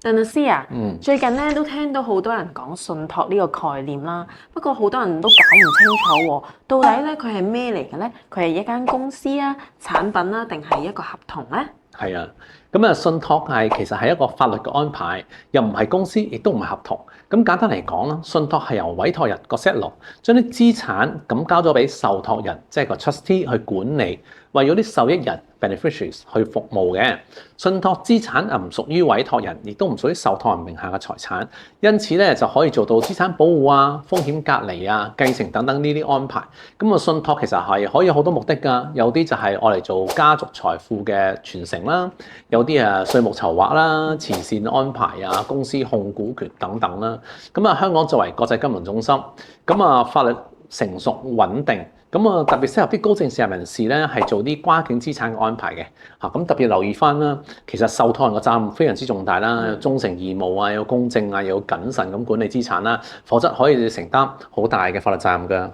鄧律師啊，最近咧都聽到好多人講信託呢個概念啦，不過好多人都搞唔清楚喎，到底咧佢係咩嚟嘅咧？佢係一間公司啊、產品啦，定係一個合同咧？係啊，咁啊，信託其實係一個法律嘅安排，又唔係公司，亦都唔係合同。咁簡單嚟講啦，信託係由委託人個 settle 將啲資產咁交咗俾受託人，即係個 trustee 去管理，為咗啲受益人 beneficiaries 去服務嘅。信託資產唔屬於委託人，亦都唔屬於受託人名下嘅財產，因此咧就可以做到資產保護啊、風險隔離啊、繼承等等呢啲安排。咁啊，信託其實係可以有好多目的㗎，有啲就係愛嚟做家族財富嘅傳承啦，有啲稅務籌劃啦、慈善安排啊、公司控股權等等啦。咁啊，香港作為國際金融中心，咁啊法律成熟穩定。咁啊，特別適合啲高淨值人士咧，係做啲跨境資產嘅安排嘅嚇。咁特別留意翻啦，其實受託人嘅責任非常之重大啦，有忠誠義務啊，有公正啊，有謹慎咁管理資產啦，否則可以承擔好大嘅法律責任㗎。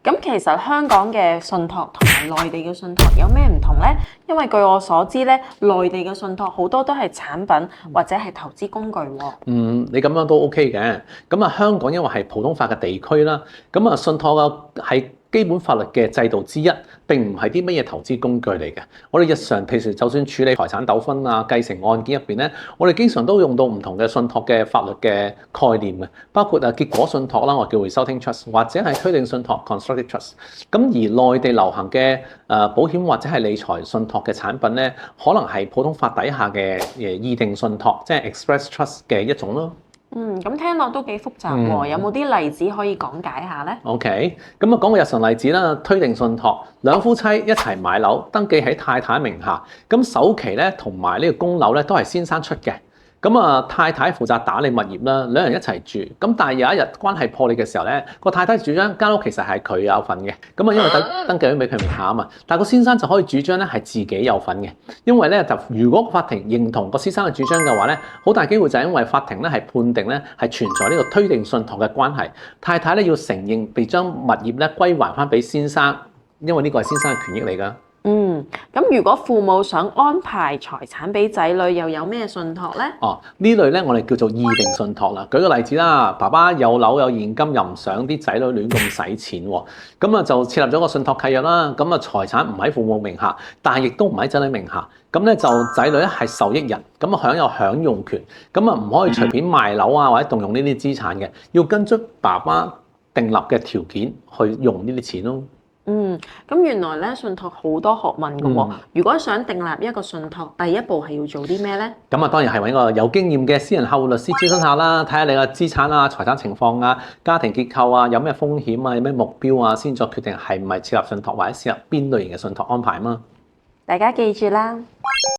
咁其實香港嘅信託同埋內地嘅信託有咩唔同咧？因為據我所知咧，內地嘅信託好多都係產品或者係投資工具喎。你咁樣都 OK 嘅。咁啊，香港因為係普通法嘅地區啦，咁啊，信託嘅係基本法律嘅制度之一，並唔係啲乜嘢投資工具嚟嘅。我哋日常譬如就算處理財產糾紛啊、繼承案件入邊咧，我哋經常都用到唔同嘅信託嘅法律嘅概念嘅，包括結果信託啦，我叫 resulting trust， 或者係推定信託 constructive trust。咁而內地流行嘅保險或者係理財信託嘅產品咧，可能係普通法底下嘅議定信託，即係 express trust 嘅一種咯。咁聽落都幾複雜喎，有冇啲例子可以講解下咧？OK，咁啊講個日常例子啦，推定信託，兩夫妻一齊買樓，登記喺太太名下，咁首期咧同埋呢個供樓咧都係先生出嘅。咁啊，太太負責打理物業啦，兩人一齊住。咁但係有一日關係破裂嘅時候咧，個太太主張間屋其實係佢有份嘅。咁啊，因為登記咗俾佢名下啊嘛，但係個先生就可以主張咧係自己有份嘅。因為咧就如果法庭認同個先生嘅主張嘅話咧，好大機會就係因為法庭咧係判定咧係存在呢個推定信託嘅關係，太太咧要承認被將物業咧歸還翻俾先生，因為呢個係先生嘅權益嚟㗎。咁如果父母想安排財產俾仔女，又有咩信託咧？呢類咧我哋叫做議定信託啦。舉個例子啦，爸爸有樓有現金，又唔想啲仔女亂咁使錢喎，咁啊就設立咗個信託契約啦。咁啊財產唔喺父母名下，但係亦都唔喺仔女名下。咁咧就仔女咧係受益人，咁啊享有享用權，咁啊唔可以隨便賣樓啊或者動用呢啲資產嘅，要跟足爸爸訂立嘅條件去用呢啲錢咯。咁原來咧信託好多學問㗎喎。如果想訂立一個信託，第一步係要做啲咩咧？咁啊，當然係揾個有經驗嘅私人客戶律師諮詢下啦，睇下你嘅資產啊、財產情況啊、家庭結構啊、有咩風險啊、有咩目標啊，先作決定係唔係設立信託或者設立邊類型嘅信託安排嘛。大家記住啦。